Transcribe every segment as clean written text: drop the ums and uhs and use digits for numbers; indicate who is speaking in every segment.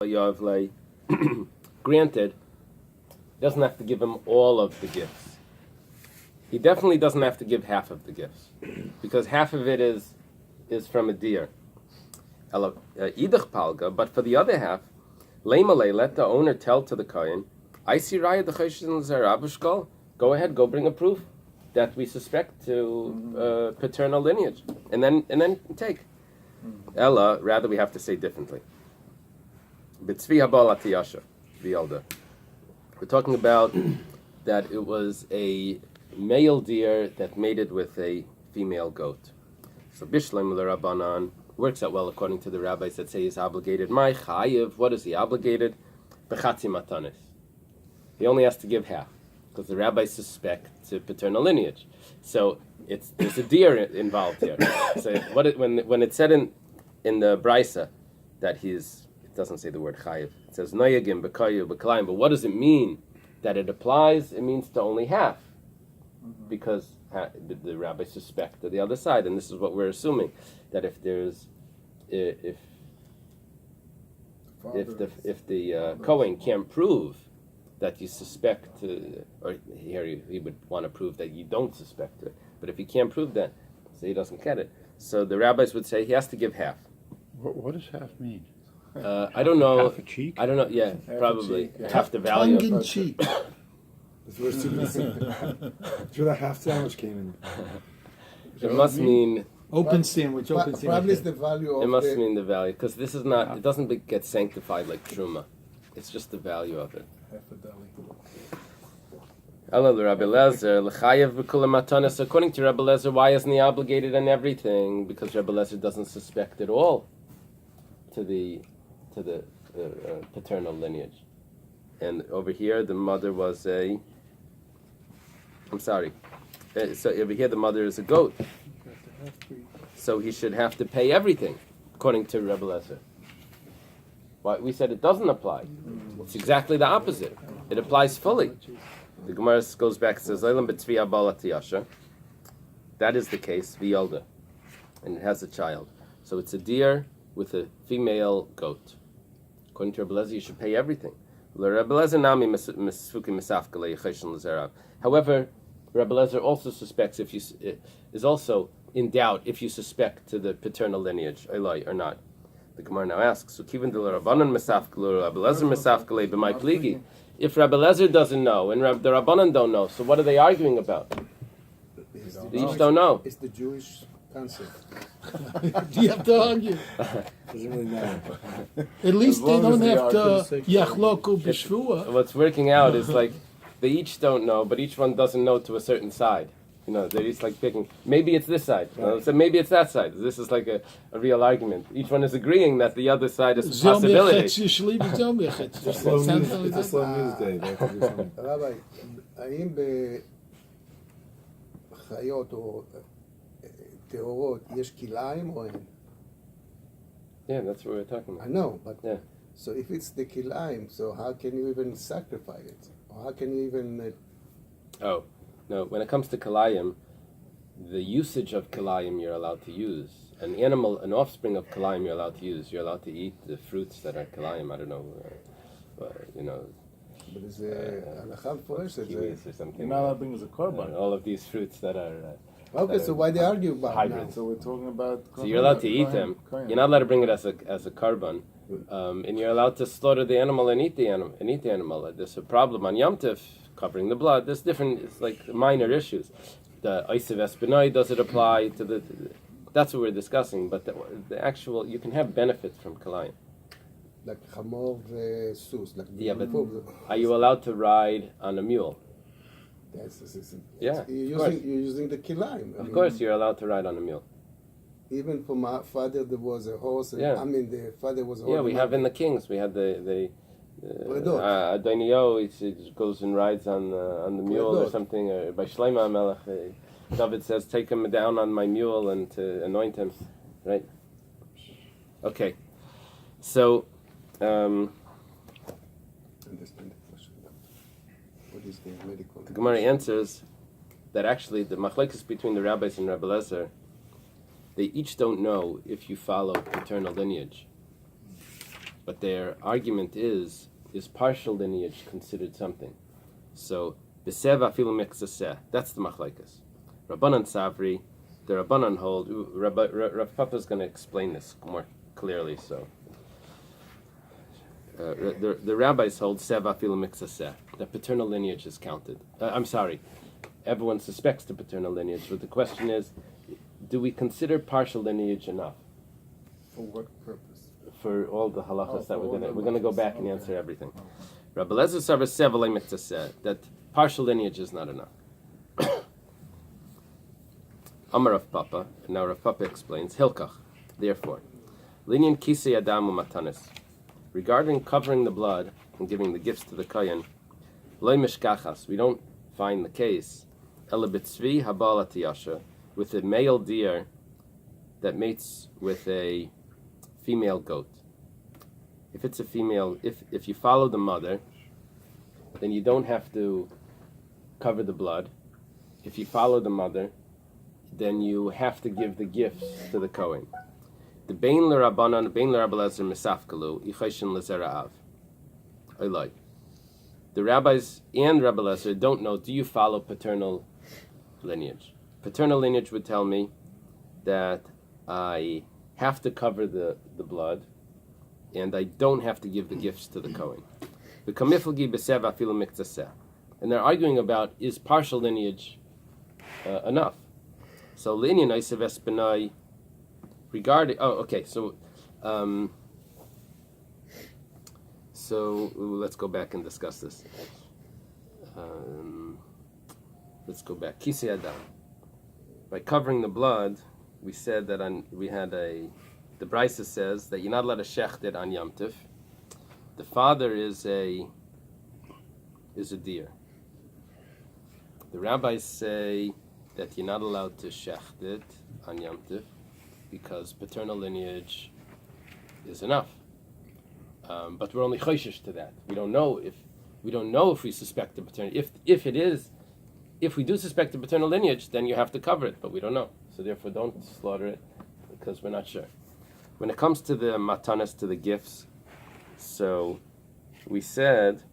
Speaker 1: Yavlei, granted, he doesn't have to give him all of the gifts. He definitely doesn't have to give half of the gifts, because half of it is from a deer. Idach palga, but for the other half, leimalei, let the owner tell to the kohen, I see raya d'choshen zerabushkol. Go ahead, go bring a proof that we suspect to paternal lineage, and then take. Ella, rather we have to say differently. B'tzvi habal atiyasha, v'yalda. We're talking about that it was a male deer that mated with a female goat. So bishleim l'Rabbanan works out well according to the rabbis that say he's obligated. My chayiv, what is he obligated? B'chatzi matanis. He only has to give half because the rabbis suspect to paternal lineage. So there's a deer involved here. So when it's said in the Brisa that it doesn't say the word chayiv. It says noyagim b'kayu b'kalayim. But what does it mean that it applies? It means to only half, because the rabbis suspect to the other side, and this is what we're assuming, that if the Kohen can't prove that you suspect or here he would want to prove that you don't suspect it, but if he can't prove that, so he doesn't get it. So the rabbis would say he has to give half.
Speaker 2: What does half mean?
Speaker 1: I don't know.
Speaker 2: Half a cheek?
Speaker 1: I don't know. Yeah,
Speaker 3: Half
Speaker 1: probably
Speaker 3: a cheek, yeah.
Speaker 1: half the value.
Speaker 4: Tongue in cheek.
Speaker 3: That's where the half sandwich came in.
Speaker 1: It must mean.
Speaker 4: Open sandwich.
Speaker 3: Probably it's the value of
Speaker 1: It must mean the value, because this is not. It doesn't get sanctified like truma. It's just the value of it.
Speaker 3: half a deli.
Speaker 1: According to Rabbi Lezer, why isn't he obligated on everything? Because Rabbi Lezer doesn't suspect at all to the paternal lineage. And over here, the mother was so over here, the mother is a goat. So he should have to pay everything, according to Rabbi Lezer. Why we said it doesn't apply. It's exactly the opposite. It applies fully. The Gemara goes back and says, that is the case, v'yolda, and it has a child. So it's a deer with a female goat. According to Rabbi Lezer, you should pay everything. However, Rabbi Lezer also suspects is also in doubt if you suspect to the paternal lineage, Eily, or not. The Gemara now asks, if Rabbi Lezer doesn't know and the Rabbanan don't know, so what are they arguing about? They each don't know.
Speaker 3: It's the Jewish concept.
Speaker 4: Do you have to argue?
Speaker 3: Doesn't really matter.
Speaker 4: At least they don't have to
Speaker 3: Yeah.
Speaker 4: yachloku b'shvua.
Speaker 1: What's working out is like they each don't know, but each one doesn't know to a certain side. You know, they're each like picking. Maybe it's this side. So maybe it's that side. This is like a real argument. Each one is agreeing that the other side is a possibility.
Speaker 3: It's a slow news day. They have to do something.
Speaker 5: רבי, האם בחיות או טהורות יש כלאיים או אין?
Speaker 1: Yeah, that's what we're talking
Speaker 5: I
Speaker 1: about.
Speaker 5: know, but
Speaker 1: Yeah.
Speaker 5: so if it's the כלאיים, so how can you even sacrifice it? Or how can you even...
Speaker 1: Oh, no. When it comes to kalayim, the usage of kalayim you're allowed to use. An offspring of kalayim you're allowed to use. You're allowed to eat the fruits that are kalayim. I don't know,
Speaker 5: but it's הלכה מפורשת.
Speaker 1: kiwis or something.
Speaker 3: You're not allowed to bring as a korban.
Speaker 1: All of these fruits that are
Speaker 5: Okay, so why they argue about it now?
Speaker 1: hybrids.
Speaker 3: So we're talking about.
Speaker 1: So you're allowed to eat them. You're not allowed to bring it as a carbon, and you're allowed to slaughter the animal and eat the animal. There's a problem on Yom Tov, covering the blood. There's different. It's like minor issues. The Oisev Espinoi, does it apply to the? That's what we're discussing. But the actual, you can have benefits from kalayim.
Speaker 5: Like חמור וסוס. Like
Speaker 1: Yeah, but are you allowed to ride on a mule? Yeah,
Speaker 5: you're using the כלאיים.
Speaker 1: Of course, you're allowed to ride on a mule.
Speaker 5: Even for my father, there was a horse. And,
Speaker 1: Yeah.
Speaker 5: I mean, the father was a horse.
Speaker 1: Yeah, we have in the Kings. We had the Adonio. He goes and rides on the mule or something. Or by Shlomo Melech, David says, "Take him down on my mule and to anoint him." Right. Okay. So.
Speaker 5: Understand the question. What is the medical?
Speaker 1: The Gemara answers that actually the machlekes between the rabbis and Rabbi Lezer, they each don't know if you follow paternal lineage. But their argument is partial lineage considered something? So, b'sev afilu miksaseh, that's the machlaikas. Rabbanan Savri, the Rabbanan hold, Rav Papa is going to explain this more clearly, so. The rabbis hold sev afilu miksaseh, that paternal lineage is counted. I'm sorry, everyone suspects the paternal lineage, but the question is, do we consider partial lineage enough?
Speaker 6: For what purpose?
Speaker 1: For all the halachas that
Speaker 6: for all the
Speaker 1: we're gonna go
Speaker 6: halachas,
Speaker 1: back and
Speaker 6: okay.
Speaker 1: answer everything. Rabbi Lezer Sarver sev alei miksaseh, that partial lineage is not enough. Amar Rav Papa, and now Rav Papa explains, Hilkach, therefore, linyan kisei adam umatanis, regarding covering the blood and giving the gifts to the kohen, loy mishkachas, we don't find the case, ela b'tzvi habal atiyasha, with a male deer that mates with a female goat. If it's a female, if you follow the mother, then you don't have to cover the blood. If you follow the mother, then you have to give the gifts to the Kohen. The Bein l'Rabbanan, Bein l'Rabbi Lezer Misafkalu, Ichoshin l'Zera'av. Eily. The rabbis and Rabbi Lezer don't know, do you follow paternal lineage? Paternal lineage would tell me that I have to cover the blood, and I don't have to give the gifts to the Kohen. The Kamiflgi b'sev afilu miktaseh. And they're arguing about, is partial lineage enough? So linyan aisev espenai regarding. Oh, okay. So let's go back and discuss this. Let's go back. Kisei adam. By covering the blood, we said that the Bais says that you're not allowed to shecht it on Yom Tov. The father is a deer. The rabbis say that you're not allowed to shecht it on Yom Tov because paternal lineage is enough. But we're only choishish to that. We don't know if we suspect the paternal. If we do suspect the paternal lineage, then you have to cover it, but we don't know. So therefore, don't slaughter it because we're not sure. When it comes to the matanas, to the gifts, so we said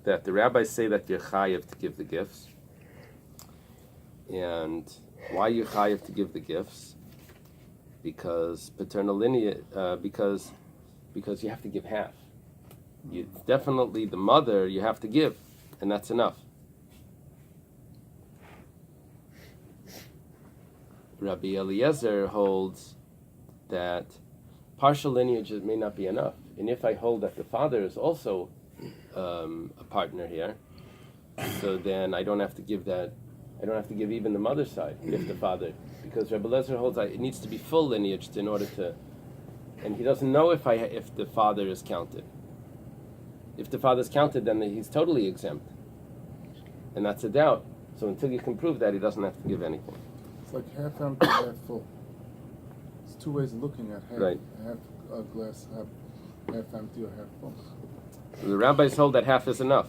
Speaker 1: that the rabbis say that you're chayiv to give the gifts. And why you're chayiv to give the gifts? Because paternal lineage, because you have to give half. You definitely, the mother, you have to give, and that's enough. Rabbi Eliezer holds that partial lineage may not be enough. And if I hold that the father is also a partner here, so then I don't have to give that. I don't have to give even the mother's side if the father, because Rabbi Eliezer holds that it needs to be full lineage in order to, and he doesn't know if the father is counted. If the father is counted, then he's totally exempt, and that's a doubt. So until you can prove that, he doesn't have to give anything.
Speaker 6: It's like half empty, half full. It's two ways of looking at half.
Speaker 1: Right.
Speaker 6: Half a glass, half empty or half full.
Speaker 1: So the rabbis hold that half is enough.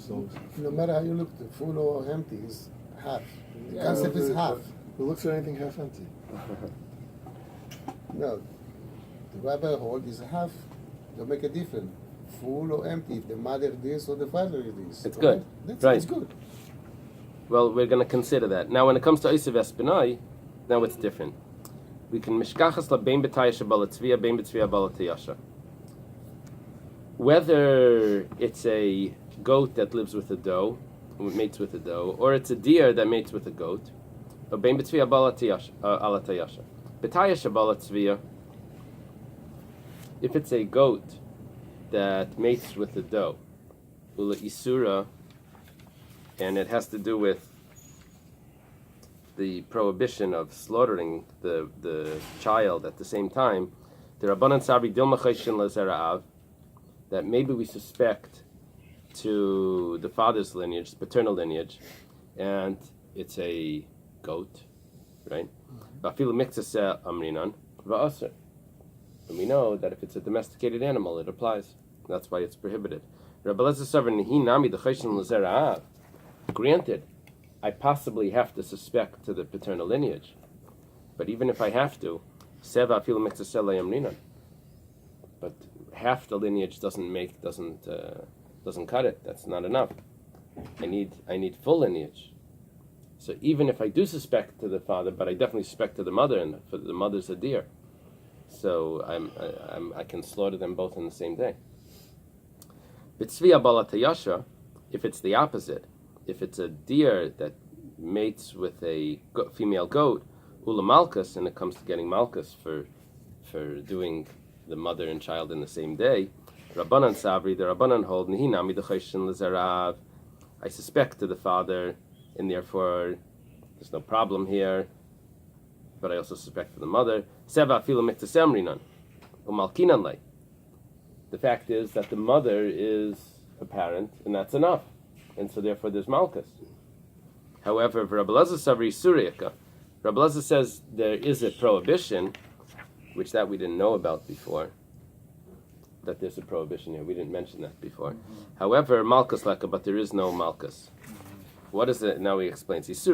Speaker 5: No matter how you look, the full or empty is half. The concept is half.
Speaker 3: Who looks at anything half empty?
Speaker 5: No, the rabbi hold is half. Don't make a difference. Full or empty. If the mother this or the father is this.
Speaker 1: It's good. Right.
Speaker 5: It's good.
Speaker 1: Well, we're going to consider that. Now, when it comes to Eisev Espinai, now it's different. We can mishkachas la bein b'taya shabal tzviya, bein b'tzviya bal tiyasha. Whether it's a goat that lives with a doe, mates with a doe, or it's a deer that mates with a goat, or bein b'tzviya bal tiyasha. B'taya shabal tzviya, if it's a goat that mates with a doe, ula isura, and it has to do with the prohibition of slaughtering the child at the same time, the Rabbanan Sabri Dilma Chayshin Lazera'av, that maybe we suspect to the father's lineage, the paternal lineage, and it's a goat, right? Vafilu Miksaseh Amrinan Va'aser. And we know that if it's a domesticated animal, it applies. That's why it's prohibited. Rabbi Lezer Savar Nihi Nami the Chayshin Lazera'av. Granted, I possibly have to suspect to the paternal lineage, but even if I have to, seva afilu mitzaseh le'amrinan. half the lineage doesn't cut it. That's not enough. I need full lineage. So even if I do suspect to the father, but I definitely suspect to the mother, and for the mother's a deer, so I can slaughter them both in the same day. B'tzvi abalatayasha, if it's the opposite, if it's a deer that mates with a female goat, ula malchus, and it comes to getting malchus for doing the mother and child in the same day, Rabbanan Sabri, the Rabbanan hold, Nihinami d'chayshin l'zarav, I suspect to the father, and therefore there's no problem here, but I also suspect to the mother. Seva afilu miktasemrinan, umalkinan lei. The fact is that the mother is apparent, and that's enough, and so therefore there's malchus. However, Rabbi Elazar Sabri Suriyaka, Rabbi Elazar says there is a prohibition, which that we didn't know about before, that there's a prohibition here. We didn't mention that before. However, malchus leka, but there is no malchus. What is it? Now he explains. There's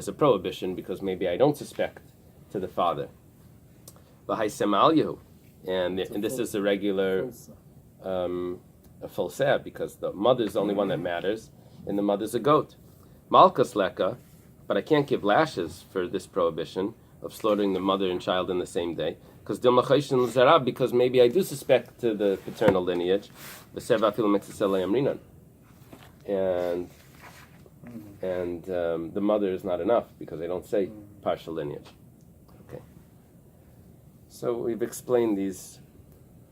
Speaker 1: a prohibition because maybe I don't suspect to the father. And this is a regular a full seh, because the mother's the only one that matters, and the mother's a goat. Malchus leka, but I can't give lashes for this prohibition of slaughtering the mother and child in the same day, because maybe I do suspect to the paternal lineage, and the mother is not enough because I don't say partial lineage. Okay. So we've explained these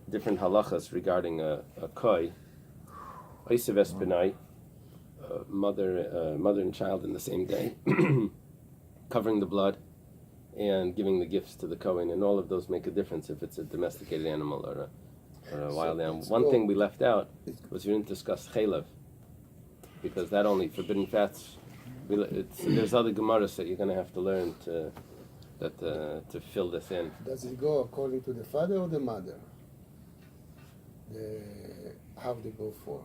Speaker 1: different halachas regarding a koi, oisev espinai, mother and child in the same day, covering the blood, and giving the gifts to the Kohen, and all of those make a difference if it's a domesticated animal or a wild animal. One thing we left out was we didn't discuss chalev, because that only forbidden fats. There's other gemaras that you're going to have to learn to fill this in.
Speaker 5: Does it go according to the father or the mother? How they go for?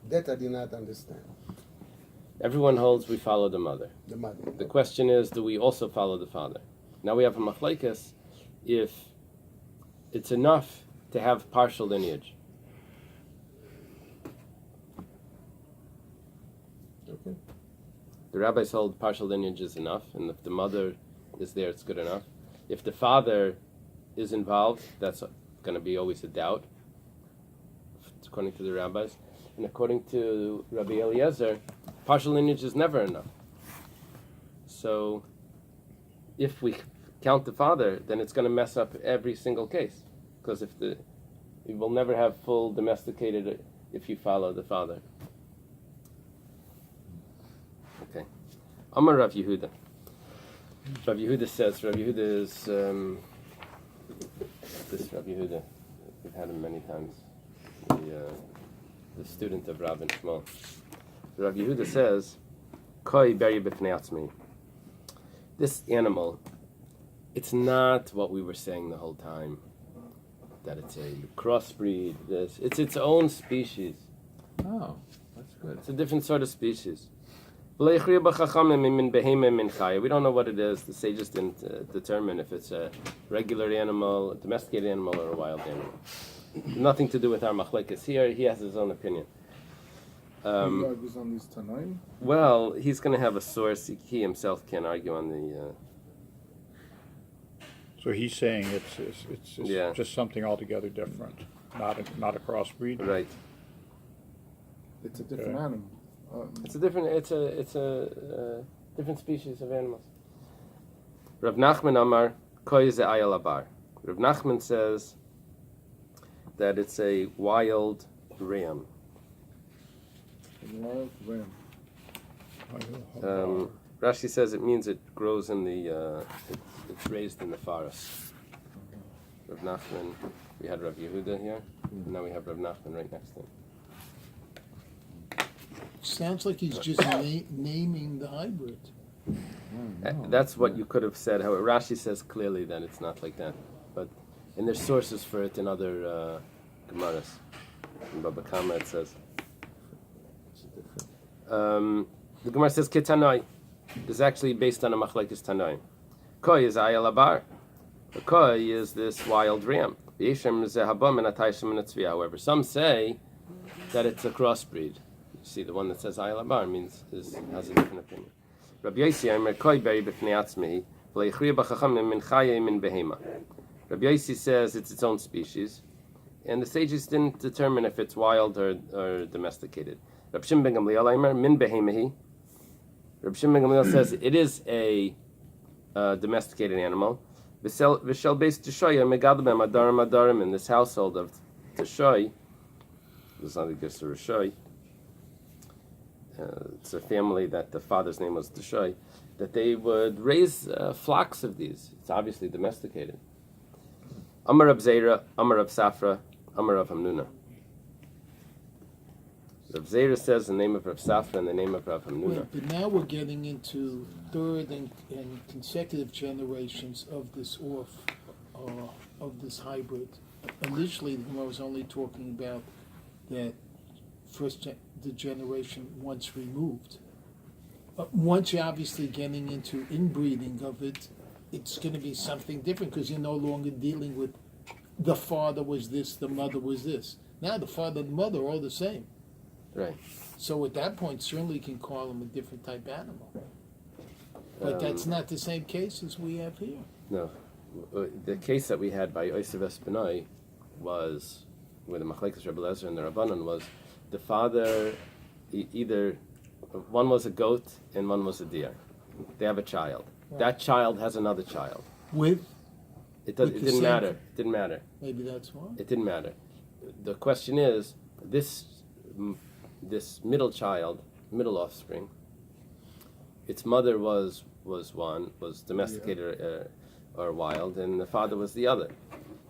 Speaker 5: That I did not understand.
Speaker 1: Everyone holds we follow the mother.
Speaker 5: The mother.
Speaker 1: The question is, do we also follow the father? Now we have a machlekes if it's enough to have partial lineage.
Speaker 5: Okay.
Speaker 1: The rabbis hold partial lineage is enough, and if the mother is there, it's good enough. If the father is involved, that's going to be always a doubt, according to the rabbis. And according to Rabbi Eliezer, partial lineage is never enough. So if we count the father, then it's going to mess up every single case, because you will never have full domesticated if you follow the father. Okay. Amar Rav Yehuda. Rav Yehuda says, Rav Yehuda is this Rav Yehuda. We've had him many times. The student of Rav and Shmuel. Rav Yehuda says, Koi beri b'fnei atzmi. This animal, it's not what we were saying the whole time, that it's a crossbreed. It's its own species.
Speaker 6: Oh, that's good.
Speaker 1: It's a different sort of species. We don't know what it is. The sages didn't determine if it's a regular animal, a domesticated animal, or a wild animal. Nothing to do with our machlekes here. He has his own opinion.
Speaker 6: He argues on these Tanaim?
Speaker 1: Well, he's going to have a source. He himself can't argue on the...
Speaker 2: So he's saying it's
Speaker 1: Yeah.
Speaker 2: just something altogether different, not a crossbreed.
Speaker 1: Right.
Speaker 6: It's a different animal.
Speaker 1: It's a different different species of animals. Rav Nachman Amar Koi ze ayal abar. Rav Nachman says that it's a wild ram.
Speaker 6: Wild ram.
Speaker 1: Rashi says it means it grows in the it's raised in the forest. Rav Nachman, we had Rav Yehuda here, and now we have Rav Nachman right next to him.
Speaker 4: Sounds like he's just naming the hybrid.
Speaker 1: That's what you could have said. However, Rashi says clearly that it's not like that. But and there's sources for it in other Gemaras. In Baba Kama it says. The Gemara says Ketanoi. This is actually based on a machlekes Tanoi. Koi is ayal abar. The koi is this wild ram. However, some say that it's a crossbreed. You see, the one that says Ayla Bar has a different opinion. Rabbi Yossi says it's its own species, and the sages didn't determine if it's wild or domesticated. Rabbi Shimon ben Gamliel min behemahi. Rabbi Shimon ben Gamliel says it is a domesticated animal. V'shel beis Teshoya megadbem adarim in this household of Teshoy. There's not a gift to Rishoy. It's a family that the father's name was Teshoy. That they would raise flocks of these. It's obviously domesticated. Amar Rab Zera, Amar Rab Safra, Amar Rab Hamnuna. Rab Zera says the name of Rab Safra and the name of Rab Hamnuna.
Speaker 4: Wait, but now we're getting into third and consecutive generations of this of this hybrid. Initially, the Gemara was only talking about that the generation once removed. Once you're obviously getting into inbreeding of it, it's going to be something different because you're no longer dealing with the father was this, the mother was this. Now the father and the mother are all the same.
Speaker 1: Right.
Speaker 4: So at that point, certainly you can call them a different type animal. But that's not the same case as we have here.
Speaker 1: No. The case that we had by Yosef Espinoi was, with the Machlekes Rebbe Lezer and the Rabbanon, was the father, either one was a goat and one was a deer. They have a child.
Speaker 4: Right.
Speaker 1: That child has another child.
Speaker 4: With?
Speaker 1: It
Speaker 4: With the
Speaker 1: didn't
Speaker 4: same-
Speaker 1: matter. It didn't matter.
Speaker 4: Maybe that's why.
Speaker 1: It didn't matter. The question is, this middle child, middle offspring, its mother was domesticated or wild, and the father was the other.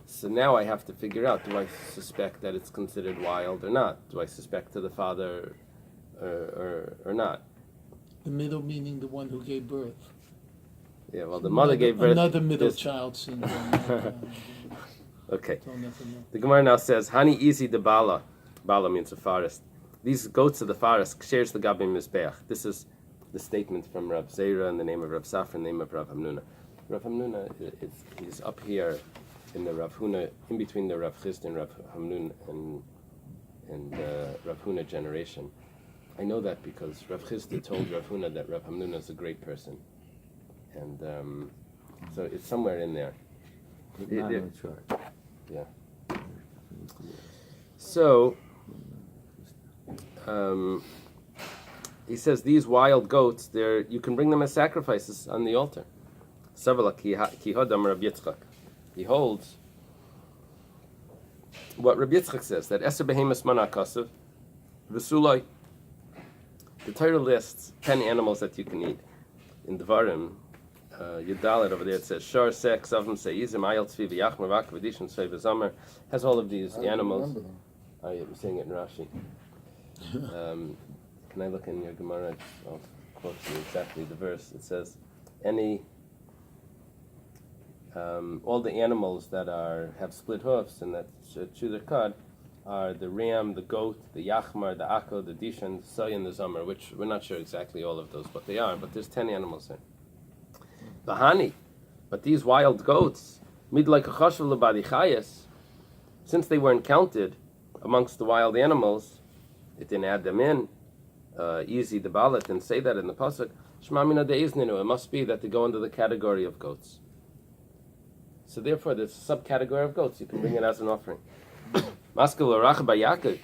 Speaker 1: So now I have to figure out, do I suspect that it's considered wild or not? Do I suspect to the father or not?
Speaker 4: The middle meaning the one who gave birth.
Speaker 1: Yeah, well, the mother gave birth.
Speaker 4: Another middle
Speaker 1: this-
Speaker 4: child syndrome.
Speaker 1: Okay.
Speaker 4: Don't ever know.
Speaker 1: The Gemara now says, Hani easy de Bala. Bala means a forest. These goats of the forest, shares the Gabi Mizbeach. This is the statement from Rab Zera in the name of Rab Safra, in the name of Rab Hamnuna. Rab Hamnuna is up here in the Rav Huna, in between the Rav Chizd and Rav Hamnun and Rav Huna generation. I know that because Rav Chizd told Rav Huna that Rav Hamnuna is a great person. And so it's somewhere in there.
Speaker 7: Not on the chart.
Speaker 1: Yeah. So, he says these wild goats, you can bring them as sacrifices on the altar. He holds what Rabbi Yitzchak says, that Eser Behemoth Mana Kasav, V'sulai. The Torah lists 10 animals that you can eat. In Devarim, Yudalit over there, it says Shar, Sek, Savim, Seizim, Ayel, Tzvi, V'yachmer, Vak, V'dishon, Svei, V'zamer, has all of these animals. I am saying it in Rashi. Can I look in your Gemara? I'll quote you exactly the verse. It says, all the animals that have split hoofs and that chew their cud are the ram, the goat, the yachmar, the akko, the dishan, the soy, and the zamar, which we're not sure exactly all of those what they are, but there's 10 animals there. Bahani, but these wild goats, mid like a chashav lebadi chayas, since they weren't counted amongst the wild animals, it didn't add them in. Easy the balat and say that in the pasuk. Shmamina deizninu. It must be that they go under the category of goats. So therefore, there's a subcategory of goats. You can bring it as an offering. Maskul Rav Bar Yaakov.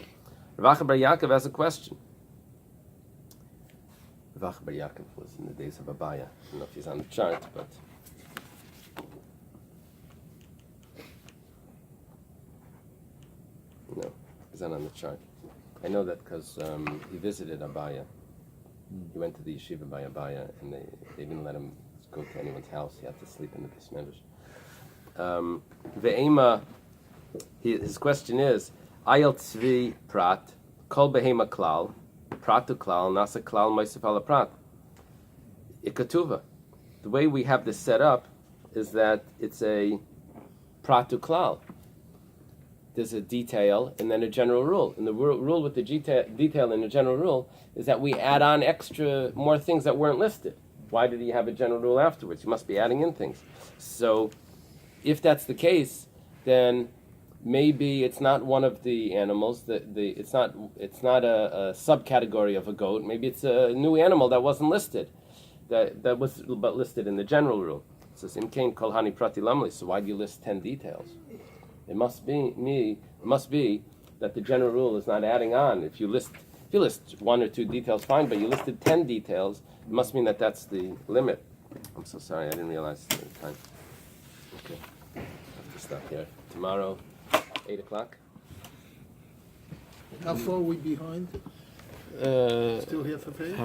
Speaker 1: Rav Bar Yaakov has a question. Rav Bar Yaakov was in the days of Abaya. I don't know if he's on the chart, but no, he's not on the chart. I know that because he visited Abaya. He went to the yeshiva by Abaya, and they didn't let him go to anyone's house. He had to sleep in the basement. Ve'ema, his question is, Ayel tzvi prat, kol behema klal, pratu klal, nasa klal moisef ala prat. Ikatuva. The way we have this set up is that it's a pratu klal. There's a detail and then a general rule. And the rule with the detail and the general rule is that we add on more things that weren't listed. Why did he have a general rule afterwards? You must be adding in things. So, if that's the case, then maybe it's not one of the animals. It's not a subcategory of a goat. Maybe it's a new animal that wasn't listed, that was but listed in the general rule. It says Imkain Kol Hani Prati Lamli. So why do you list 10 details? It must be that the general rule is not adding on. If you list 1 or 2 details, fine, but you listed 10 details. It must mean that that's the limit. I'm so sorry, I didn't realize the time. Okay, I have to stop here. Tomorrow, 8 o'clock.
Speaker 4: How far are we behind? Still half a page?